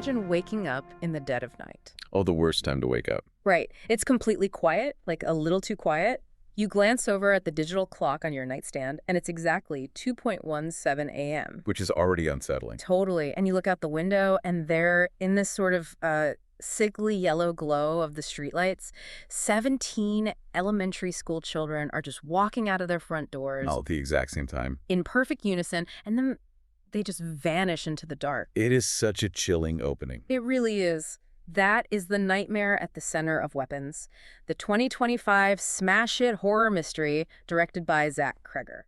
imagine waking up in the dead of night. Oh, the worst time to wake up. Right. It's completely quiet, like a little too quiet. You glance over at the digital clock on your nightstand, and it's exactly 2:17 a.m. Which is already unsettling. Totally. And you look out the window, and there, in this sort of sickly yellow glow of the streetlights, 17 elementary school children are just walking out of their front doors. All at the exact same time. In perfect unison, and then they just vanish into the dark. It is such a chilling opening. It really is. That is the nightmare at the center of Weapons, the 2025 smash hit horror mystery directed by Zach Cregger.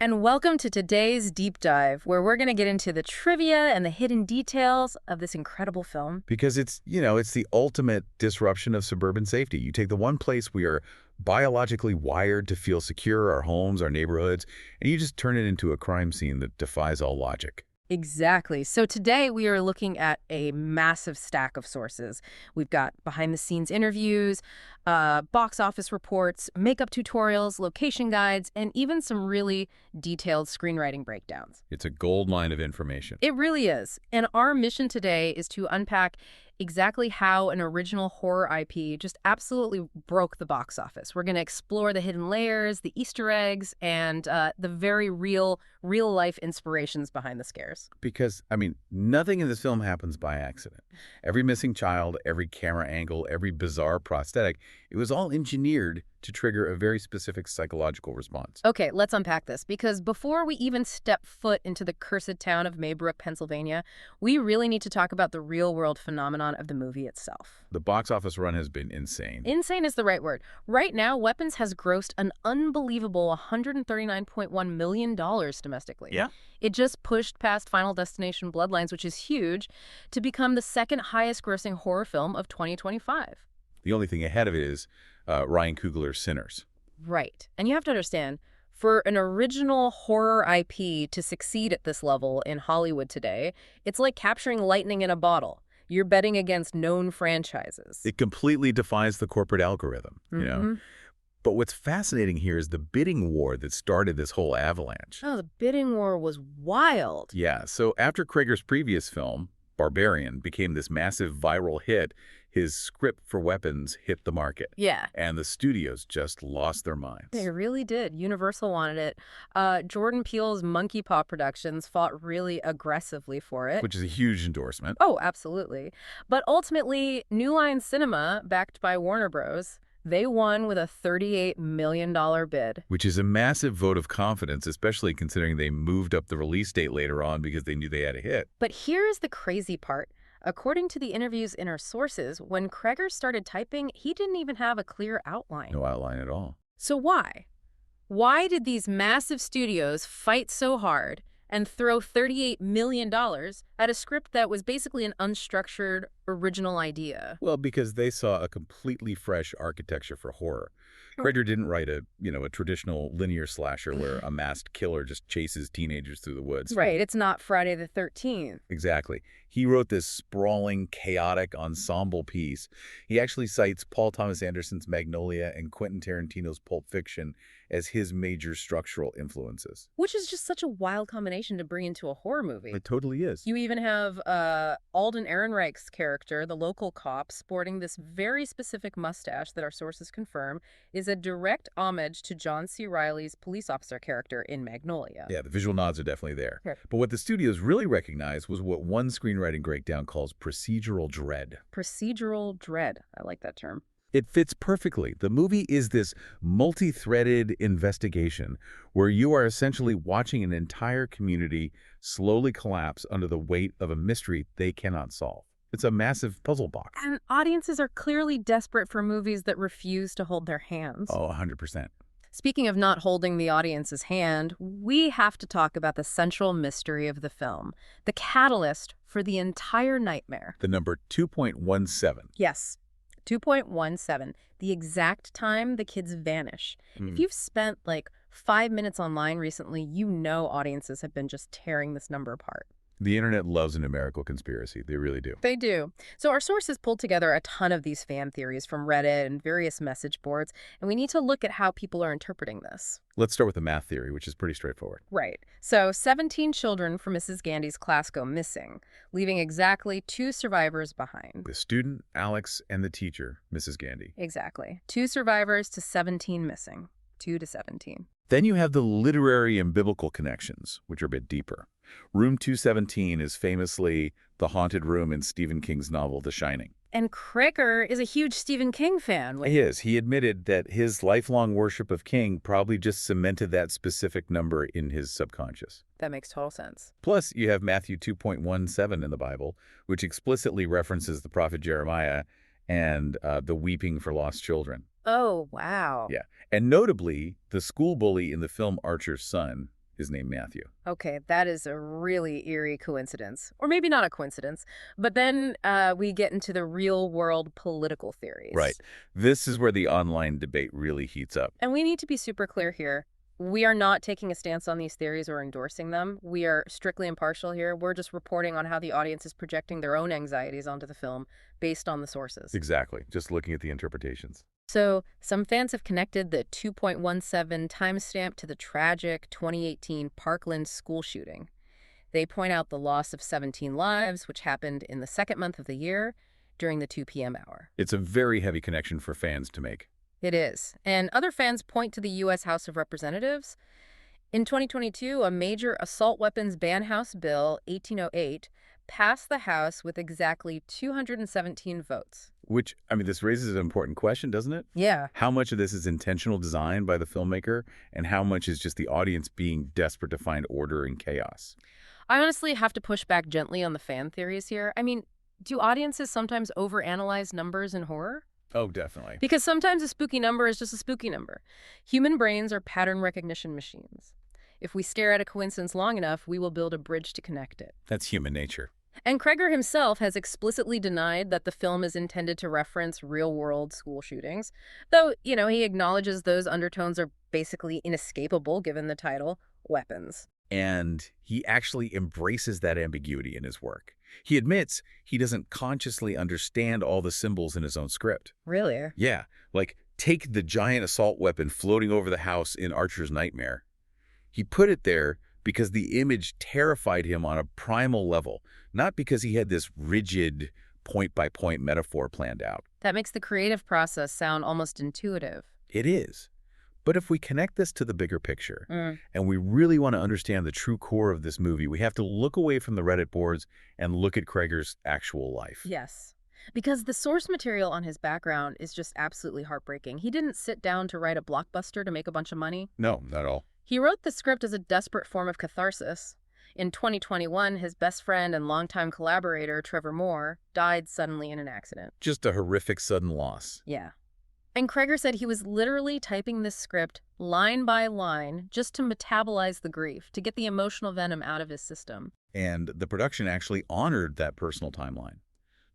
And welcome to today's deep dive, where we're going to get into the trivia and the hidden details of this incredible film. Because it's the ultimate disruption of suburban safety. You take the one place we are biologically wired to feel secure, our homes, our neighborhoods, and you just turn it into a crime scene that defies all logic. Exactly. So today we are looking at a massive stack of sources. We've got behind-the-scenes interviews, box office reports, makeup tutorials, location guides, and even some really detailed screenwriting breakdowns. It's a gold mine of information. It really is. And our mission today is to unpack exactly how an original horror IP just absolutely broke the box office. We're going to explore the hidden layers, the Easter eggs, and the very real-life inspirations behind the scares. Because, nothing in this film happens by accident. Every missing child, every camera angle, every bizarre prosthetic, it was all engineered to trigger a very specific psychological response. Okay, let's unpack this, because before we even step foot into the cursed town of Maybrook, Pennsylvania, we really need to talk about the real-world phenomenon of the movie itself. The box office run has been insane. Insane is the right word. Right now, Weapons has grossed an unbelievable $139.1 million domestically. Yeah. It just pushed past Final Destination Bloodlines, which is huge, to become the second highest-grossing horror film of 2025. The only thing ahead of it is Ryan Coogler's Sinners. Right. And you have to understand, for an original horror IP to succeed at this level in Hollywood today, it's like capturing lightning in a bottle. You're betting against known franchises. It completely defies the corporate algorithm, you know? But what's fascinating here is the bidding war that started this whole avalanche. Oh, the bidding war was wild. Yeah, so after Cregger's previous film, Barbarian, became this massive viral hit, his script for Weapons hit the market. Yeah. And the studios just lost their minds. They really did. Universal wanted it. Jordan Peele's Monkey Paw Productions fought really aggressively for it. Which is a huge endorsement. Oh, absolutely. But ultimately, New Line Cinema, backed by Warner Bros., they won with a $38 million bid. Which is a massive vote of confidence, especially considering they moved up the release date later on because they knew they had a hit. But here's the crazy part. According to the interviews in our sources, when Cregger started typing, he didn't even have a clear outline. No outline at all. So why? Why did these massive studios fight so hard and throw $38 million at a script that was basically an unstructured, original idea? Well, because they saw a completely fresh architecture for horror. Cregger didn't write a traditional linear slasher where a masked killer just chases teenagers through the woods. Right, it's not Friday the 13th. Exactly. He wrote this sprawling, chaotic ensemble piece. He actually cites Paul Thomas Anderson's Magnolia and Quentin Tarantino's Pulp Fiction as his major structural influences. Which is just such a wild combination to bring into a horror movie. It totally is. You even have Alden Ehrenreich's character, the local cop, sporting this very specific mustache that our sources confirm is a direct homage to John C. Reilly's police officer character in Magnolia. Yeah, the visual nods are definitely there. Sure. But what the studios really recognized was what one screenwriting breakdown calls procedural dread. Procedural dread. I like that term. It fits perfectly. The movie is this multi-threaded investigation where you are essentially watching an entire community slowly collapse under the weight of a mystery they cannot solve. It's a massive puzzle box. And audiences are clearly desperate for movies that refuse to hold their hands. Oh, 100%. Speaking of not holding the audience's hand, we have to talk about the central mystery of the film, the catalyst for the entire nightmare. The number 2.17. Yes. 2.17, the exact time the kids vanish. If you've spent like 5 minutes online recently, you know audiences have been just tearing this number apart. The internet loves a numerical conspiracy. They really do. They do. So our sources pulled together a ton of these fan theories from Reddit and various message boards, and we need to look at how people are interpreting this. Let's start with the math theory, which is pretty straightforward. Right. So 17 children from Mrs. Gandy's class go missing, leaving exactly 2 survivors behind. The student, Alex, and the teacher, Mrs. Gandy. Exactly. 2 survivors to 17 missing. 2 to 17. Then you have the literary and biblical connections, which are a bit deeper. Room 217 is famously the haunted room in Stephen King's novel The Shining. And Kreger is a huge Stephen King fan. He is. He admitted that his lifelong worship of King probably just cemented that specific number in his subconscious. That makes total sense. Plus, you have Matthew 2.17 in the Bible, which explicitly references the prophet Jeremiah and the weeping for lost children. Oh, wow. Yeah. And notably, the school bully in the film Archer's Son is named Matthew. Okay, that is a really eerie coincidence. Or maybe not a coincidence. But then we get into the real-world political theories. Right. This is where the online debate really heats up. And we need to be super clear here. We are not taking a stance on these theories or endorsing them. We are strictly impartial here. We're just reporting on how the audience is projecting their own anxieties onto the film based on the sources. Exactly. Just looking at the interpretations. So some fans have connected the 2.17 timestamp to the tragic 2018 Parkland school shooting. They point out the loss of 17 lives, which happened in the second month of the year during the 2 p.m. hour. It's a very heavy connection for fans to make. It is. And other fans point to the U.S. House of Representatives. In 2022, a major assault weapons ban House Bill 1808 passed the House with exactly 217 votes. Which, I mean, this raises an important question, doesn't it? Yeah. How much of this is intentional design by the filmmaker, and how much is just the audience being desperate to find order in chaos? I honestly have to push back gently on the fan theories here. I mean, do audiences sometimes overanalyze numbers in horror? Oh, definitely. Because sometimes a spooky number is just a spooky number. Human brains are pattern recognition machines. If we stare at a coincidence long enough, we will build a bridge to connect it. That's human nature. And Kreger himself has explicitly denied that the film is intended to reference real-world school shootings, though, he acknowledges those undertones are basically inescapable given the title, Weapons. And he actually embraces that ambiguity in his work. He admits he doesn't consciously understand all the symbols in his own script. Really? Yeah, like take the giant assault weapon floating over the house in Archer's Nightmare. He put it there because the image terrified him on a primal level, not because he had this rigid point-by-point metaphor planned out. That makes the creative process sound almost intuitive. It is. But if we connect this to the bigger picture, and we really want to understand the true core of this movie, we have to look away from the Reddit boards and look at Kreger's actual life. Yes. Because the source material on his background is just absolutely heartbreaking. He didn't sit down to write a blockbuster to make a bunch of money. No, not at all. He wrote the script as a desperate form of catharsis. In 2021, his best friend and longtime collaborator, Trevor Moore, died suddenly in an accident. Just a horrific sudden loss. Yeah. And Kreger said he was literally typing this script line by line just to metabolize the grief, to get the emotional venom out of his system. And the production actually honored that personal timeline.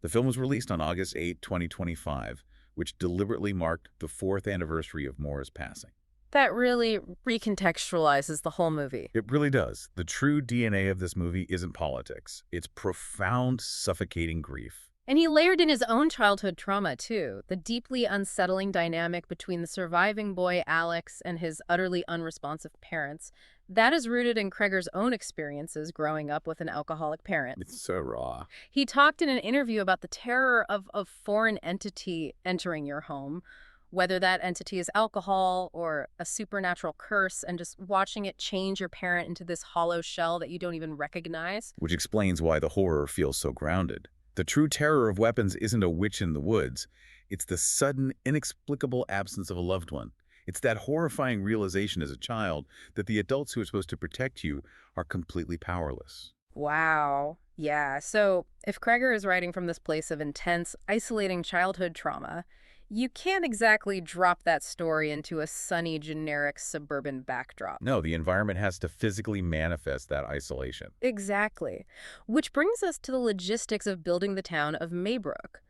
The film was released on August 8, 2025, which deliberately marked the 4th anniversary of Moore's passing. That really recontextualizes the whole movie. It really does. The true DNA of this movie isn't politics. It's profound, suffocating grief. And he layered in his own childhood trauma, too. The deeply unsettling dynamic between the surviving boy, Alex, and his utterly unresponsive parents. That is rooted in Kreger's own experiences growing up with an alcoholic parent. It's so raw. He talked in an interview about the terror of a foreign entity entering your home, whether that entity is alcohol or a supernatural curse, and just watching it change your parent into this hollow shell that you don't even recognize. Which explains why the horror feels so grounded. The true terror of Weapons isn't a witch in the woods. It's the sudden, inexplicable absence of a loved one. It's that horrifying realization as a child that the adults who are supposed to protect you are completely powerless. Wow. Yeah. So if Kreger is writing from this place of intense, isolating childhood trauma, you can't exactly drop that story into a sunny, generic suburban backdrop. No, the environment has to physically manifest that isolation. Exactly. Which brings us to the logistics of building the town of Maybrook.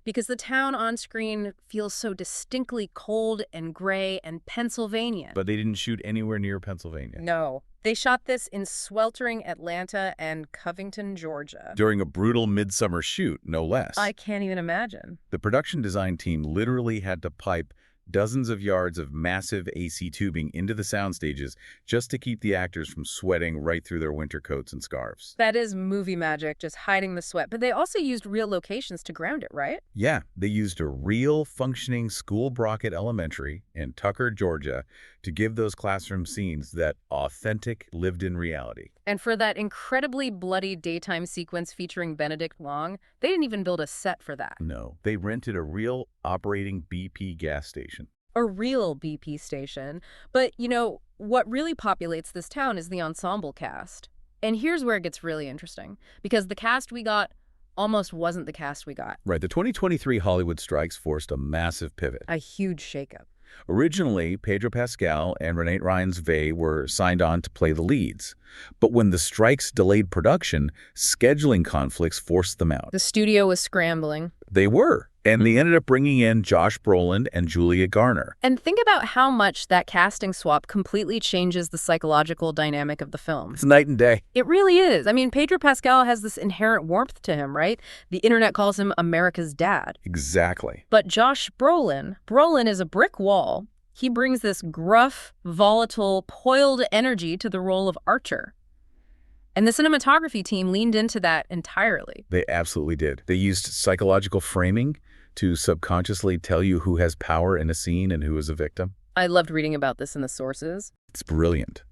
because the town on screen feels so distinctly cold and gray and Pennsylvanian. But they didn't shoot anywhere near Pennsylvania. No. They shot this in sweltering Atlanta and Covington, Georgia. During a brutal midsummer shoot, no less. I can't even imagine. The production design team literally had to pipe dozens of yards of massive AC tubing into the sound stages just to keep the actors from sweating right through their winter coats and scarves. That is movie magic, just hiding the sweat. But they also used real locations to ground it, right? Yeah, they used a real functioning school Brockett Elementary in Tucker, Georgia, to give those classroom scenes that authentic, lived-in reality. And for that incredibly bloody daytime sequence featuring Benedict Wong, they didn't even build a set for that. No, they rented a real operating BP gas station. A real BP station. But, what really populates this town is the ensemble cast. And here's where it gets really interesting, because the cast we got almost wasn't the cast we got. Right, the 2023 Hollywood strikes forced a massive pivot. A huge shakeup. Originally, Pedro Pascal and Renee Reinsve were signed on to play the leads. But when the strikes delayed production, scheduling conflicts forced them out. The studio was scrambling. They were. And they ended up bringing in Josh Brolin and Julia Garner. And think about how much that casting swap completely changes the psychological dynamic of the film. It's night and day. It really is. I mean, Pedro Pascal has this inherent warmth to him, right? The internet calls him America's dad. Exactly. But Josh Brolin is a brick wall. He brings this gruff, volatile, coiled energy to the role of Archer. And the cinematography team leaned into that entirely. They absolutely did. They used psychological framing to subconsciously tell you who has power in a scene and who is a victim. I loved reading about this in the sources. It's brilliant.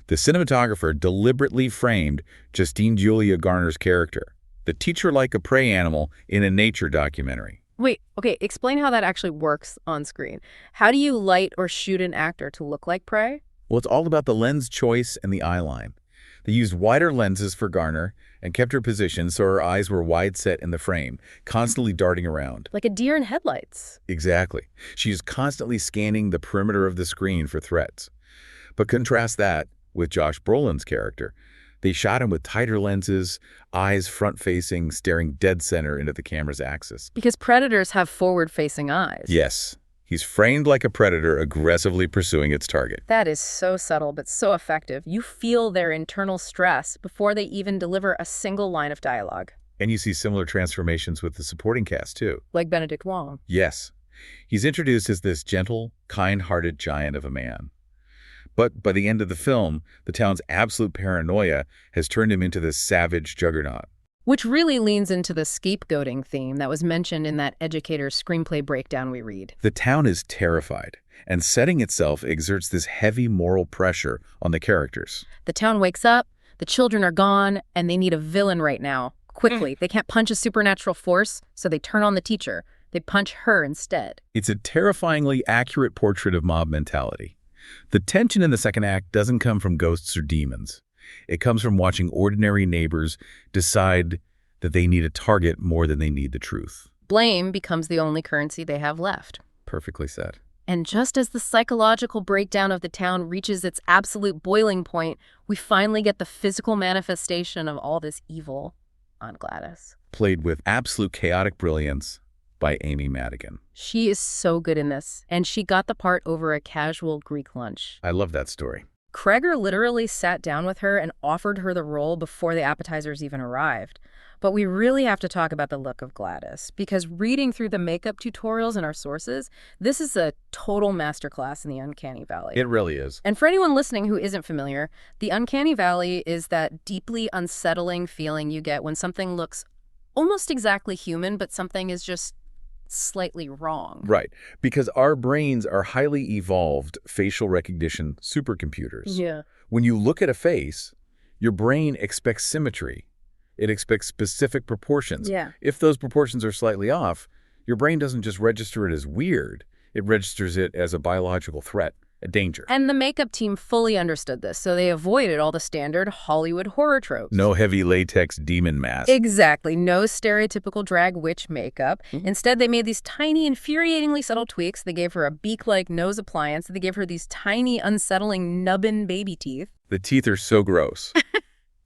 The cinematographer deliberately framed Justine Julia Garner's character, the teacher like a prey animal in a nature documentary. Wait, okay, explain how that actually works on screen. How do you light or shoot an actor to look like prey? Well, it's all about the lens choice and the eye line. They used wider lenses for Garner and kept her position so her eyes were wide set in the frame, constantly darting around. Like a deer in headlights. Exactly. She is constantly scanning the perimeter of the screen for threats. But contrast that with Josh Brolin's character. They shot him with tighter lenses, eyes front-facing, staring dead center into the camera's axis. Because predators have forward-facing eyes. Yes. He's framed like a predator aggressively pursuing its target. That is so subtle, but so effective. You feel their internal stress before they even deliver a single line of dialogue. And you see similar transformations with the supporting cast, too. Like Benedict Wong. Yes. He's introduced as this gentle, kind-hearted giant of a man. But by the end of the film, the town's absolute paranoia has turned him into this savage juggernaut. Which really leans into the scapegoating theme that was mentioned in that educator's screenplay breakdown we read. The town is terrified, and setting itself exerts this heavy moral pressure on the characters. The town wakes up, the children are gone, and they need a villain right now. Quickly. They can't punch a supernatural force, so they turn on the teacher. They punch her instead. It's a terrifyingly accurate portrait of mob mentality. The tension in the second act doesn't come from ghosts or demons. It comes from watching ordinary neighbors decide that they need a target more than they need the truth. Blame becomes the only currency they have left. Perfectly said. And just as the psychological breakdown of the town reaches its absolute boiling point, we finally get the physical manifestation of all this evil on Gladys. Played with absolute chaotic brilliance by Amy Madigan. She is so good in this, and she got the part over a casual Greek lunch. I love that story. Kreger literally sat down with her and offered her the role before the appetizers even arrived. But we really have to talk about the look of Gladys, because reading through the makeup tutorials in our sources, this is a total masterclass in the Uncanny Valley. It really is. And for anyone listening who isn't familiar, the Uncanny Valley is that deeply unsettling feeling you get when something looks almost exactly human, but something is just slightly wrong. Right, because our brains are highly evolved facial recognition supercomputers. Yeah. When you look at a face, your brain expects symmetry. It expects specific proportions. Yeah. If those proportions are slightly off, your brain doesn't just register it as weird, it registers it as a biological threat, a danger. And the makeup team fully understood this, so they avoided all the standard Hollywood horror tropes. No heavy latex demon mask. Exactly. No stereotypical drag witch makeup. Instead, they made these tiny, infuriatingly subtle tweaks. They gave her a beak-like nose appliance. They gave her these tiny, unsettling, nubbin baby teeth. The teeth are so gross.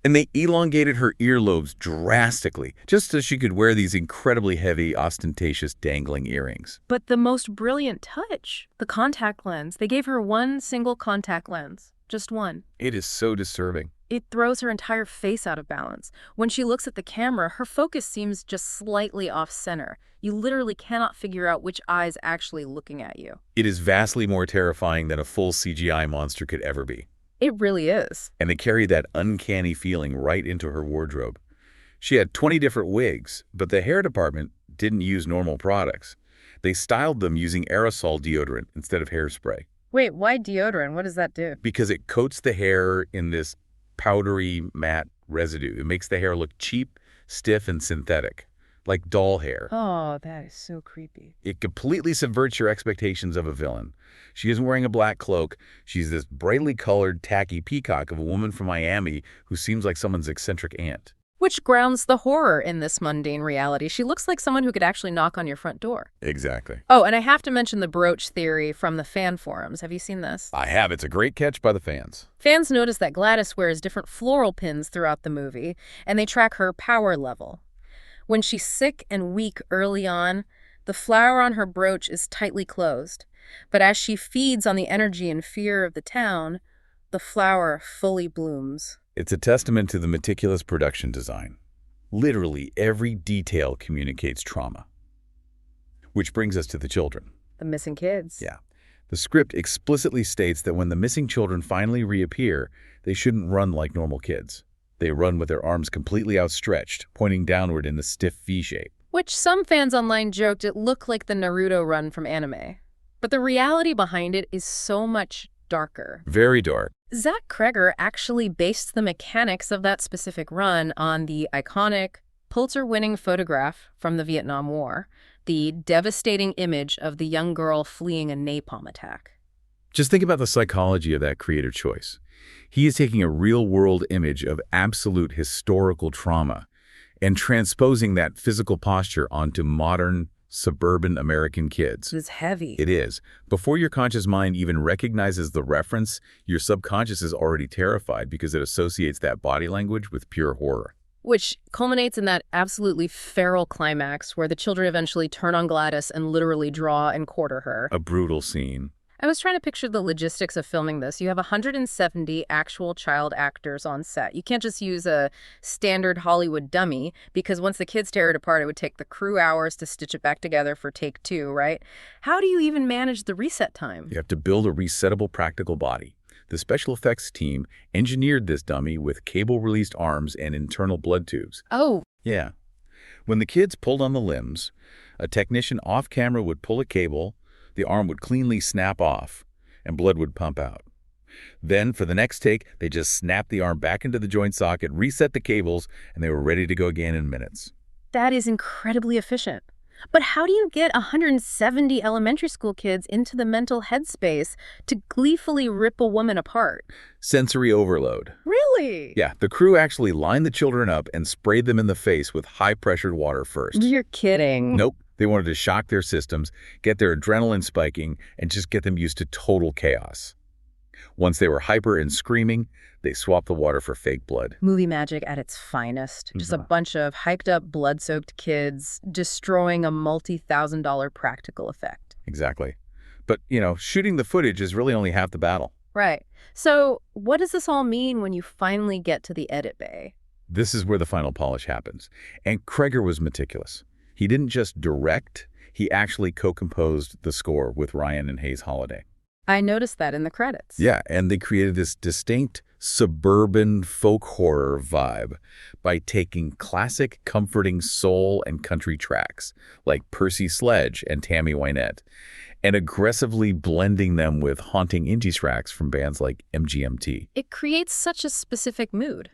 And they elongated her earlobes drastically, just so she could wear these incredibly heavy, ostentatious, dangling earrings. But the most brilliant touch, the contact lens. They gave her one single contact lens. Just one. It is so disturbing. It throws her entire face out of balance. When she looks at the camera, her focus seems just slightly off-center. You literally cannot figure out which eye is actually looking at you. It is vastly more terrifying than a full CGI monster could ever be. It really is. And they carry that uncanny feeling right into her wardrobe. She had 20 different wigs, but the hair department didn't use normal products. They styled them using aerosol deodorant instead of hairspray. Wait, why deodorant? What does that do? Because it coats the hair in this powdery, matte residue. It makes the hair look cheap, stiff, and synthetic, like doll hair. Oh, that is so creepy. It completely subverts your expectations of a villain. She isn't wearing a black cloak. She's this brightly colored, tacky peacock of a woman from Miami who seems like someone's eccentric aunt. Which grounds the horror in this mundane reality. She looks like someone who could actually knock on your front door. Exactly. Oh, and I have to mention the brooch theory from the fan forums. Have you seen this? I have. It's a great catch by the fans. Fans notice that Gladys wears different floral pins throughout the movie, and they track her power level. When she's sick and weak early on, the flower on her brooch is tightly closed. But as she feeds on the energy and fear of the town, the flower fully blooms. It's a testament to the meticulous production design. Literally every detail communicates trauma. Which brings us to the children. The missing kids. Yeah. The script explicitly states that when the missing children finally reappear, they shouldn't run like normal kids. They run with their arms completely outstretched, pointing downward in the stiff V shape. Which some fans online joked it looked like the Naruto run from anime. But the reality behind it is so much darker. Very dark. Zach Cregger actually based the mechanics of that specific run on the iconic, Pulitzer-winning photograph from the Vietnam War, the devastating image of the young girl fleeing a napalm attack. Just think about the psychology of that creative choice. He is taking a real-world image of absolute historical trauma and transposing that physical posture onto modern, suburban American kids. It's heavy. It is. Before your conscious mind even recognizes the reference, your subconscious is already terrified because it associates that body language with pure horror. Which culminates in that absolutely feral climax where the children eventually turn on Gladys and literally draw and quarter her. A brutal scene. I was trying to picture the logistics of filming this. You have 170 actual child actors on set. You can't just use a standard Hollywood dummy because once the kids tear it apart, it would take the crew hours to stitch it back together for take 2, right? How do you even manage the reset time? You have to build a resettable practical body. The special effects team engineered this dummy with cable-released arms and internal blood tubes. Oh. Yeah. When the kids pulled on the limbs, a technician off-camera would pull a cable, the arm would cleanly snap off, and blood would pump out. Then, for the next take, they just snapped the arm back into the joint socket, reset the cables, and they were ready to go again in minutes. That is incredibly efficient. But how do you get 170 elementary school kids into the mental headspace to gleefully rip a woman apart? Sensory overload. Really? Yeah, the crew actually lined the children up and sprayed them in the face with high-pressured water first. You're kidding. Nope. They wanted to shock their systems, get their adrenaline spiking, and just get them used to total chaos. Once they were hyper and screaming, they swapped the water for fake blood. Movie magic at its finest. Just a bunch of hyped-up, blood-soaked kids destroying a multi-thousand-dollar practical effect. Exactly. But, shooting the footage is really only half the battle. Right. So what does this all mean when you finally get to the edit bay? This is where the final polish happens. And Cregger was meticulous. He didn't just direct, he actually co-composed the score with Ryan and Hayes Holiday. I noticed that in the credits. Yeah, and they created this distinct suburban folk horror vibe by taking classic comforting soul and country tracks like Percy Sledge and Tammy Wynette and aggressively blending them with haunting indie tracks from bands like MGMT. It creates such a specific mood.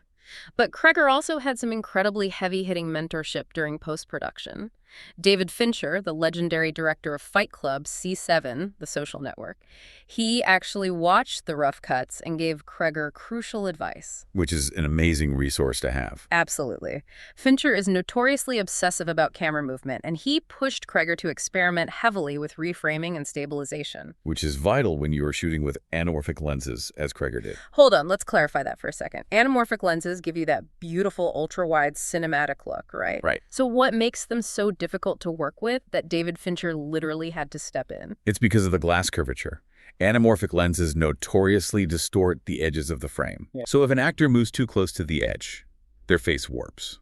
But Cregger also had some incredibly heavy-hitting mentorship during post-production. David Fincher, the legendary director of Fight Club, C7, The Social Network, he actually watched the rough cuts and gave Cregger crucial advice. Which is an amazing resource to have. Absolutely. Fincher is notoriously obsessive about camera movement, and he pushed Cregger to experiment heavily with reframing and stabilization. Which is vital when you are shooting with anamorphic lenses, as Cregger did. Hold on, let's clarify that for a second. Anamorphic lenses give you that beautiful ultra-wide cinematic look, right? Right. So what makes them so difficult to work with that David Fincher literally had to step in? It's because of the glass curvature. Anamorphic lenses notoriously distort the edges of the frame. Yeah. So if an actor moves too close to the edge, their face warps.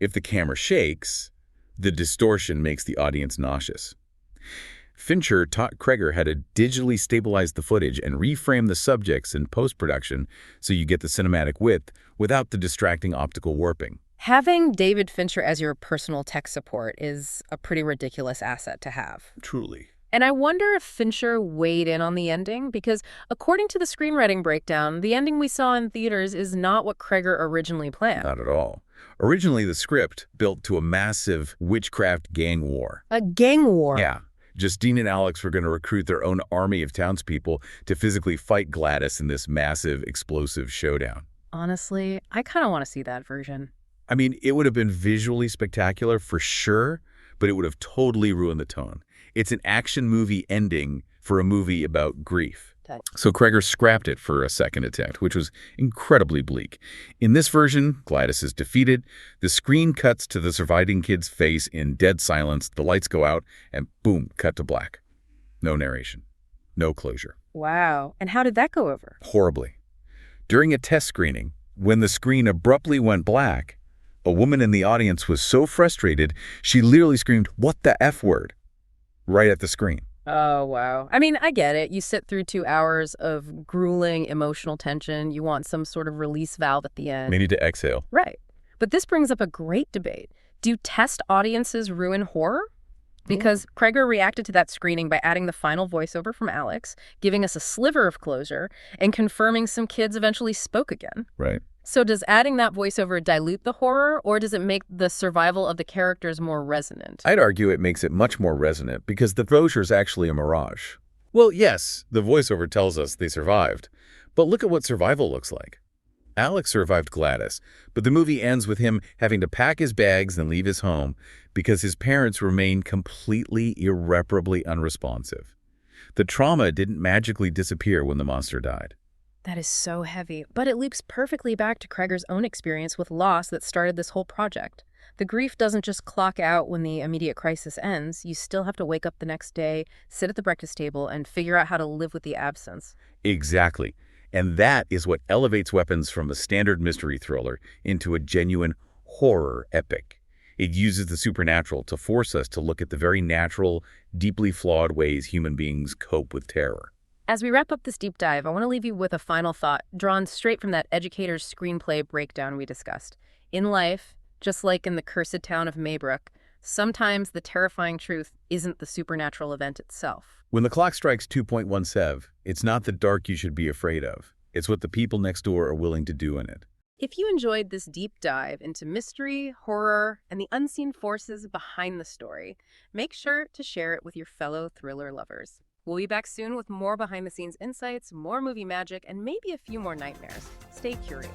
If the camera shakes, the distortion makes the audience nauseous. Fincher taught Cregger how to digitally stabilize the footage and reframe the subjects in post-production so you get the cinematic width without the distracting optical warping. Having David Fincher as your personal tech support is a pretty ridiculous asset to have. Truly. And I wonder if Fincher weighed in on the ending, because according to the screenwriting breakdown, the ending we saw in theaters is not what Cregger originally planned. Not at all. Originally, the script built to a massive witchcraft gang war. A gang war? Yeah. Justine and Alex were going to recruit their own army of townspeople to physically fight Gladys in this massive, explosive showdown. Honestly, I kind of want to see that version. I mean, it would have been visually spectacular for sure, but it would have totally ruined the tone. It's an action movie ending for a movie about grief. So Cregger scrapped it for a second attempt, which was incredibly bleak. In this version, Gladys is defeated. The screen cuts to the surviving kid's face in dead silence. The lights go out, and boom, cut to black. No narration. No closure. Wow. And how did that go over? Horribly. During a test screening, when the screen abruptly went black, a woman in the audience was so frustrated, she literally screamed, "What the F word?" right at the screen. Oh, wow. I mean, I get it. You sit through 2 hours of grueling emotional tension. You want some sort of release valve at the end. They need to exhale. Right. But this brings up a great debate. Do test audiences ruin horror? Because Cregger reacted to that screening by adding the final voiceover from Alex, giving us a sliver of closure, and confirming some kids eventually spoke again. Right. So does adding that voiceover dilute the horror, or does it make the survival of the characters more resonant? I'd argue it makes it much more resonant because the closure is actually a mirage. Well, yes, the voiceover tells us they survived, but look at what survival looks like. Alex survived Gladys, but the movie ends with him having to pack his bags and leave his home because his parents remain completely, irreparably unresponsive. The trauma didn't magically disappear when the monster died. That is so heavy, but it loops perfectly back to Cregger's own experience with loss that started this whole project. The grief doesn't just clock out when the immediate crisis ends. You still have to wake up the next day, sit at the breakfast table, and figure out how to live with the absence. Exactly. And that is what elevates Weapons from a standard mystery thriller into a genuine horror epic. It uses the supernatural to force us to look at the very natural, deeply flawed ways human beings cope with terror. As we wrap up this deep dive, I want to leave you with a final thought drawn straight from that educator's screenplay breakdown we discussed. In life, just like in the cursed town of Maybrook, sometimes the terrifying truth isn't the supernatural event itself. When the clock strikes 2.17, it's not the dark you should be afraid of. It's what the people next door are willing to do in it. If you enjoyed this deep dive into mystery, horror, and the unseen forces behind the story, make sure to share it with your fellow thriller lovers. We'll be back soon with more behind-the-scenes insights, more movie magic, and maybe a few more nightmares. Stay curious.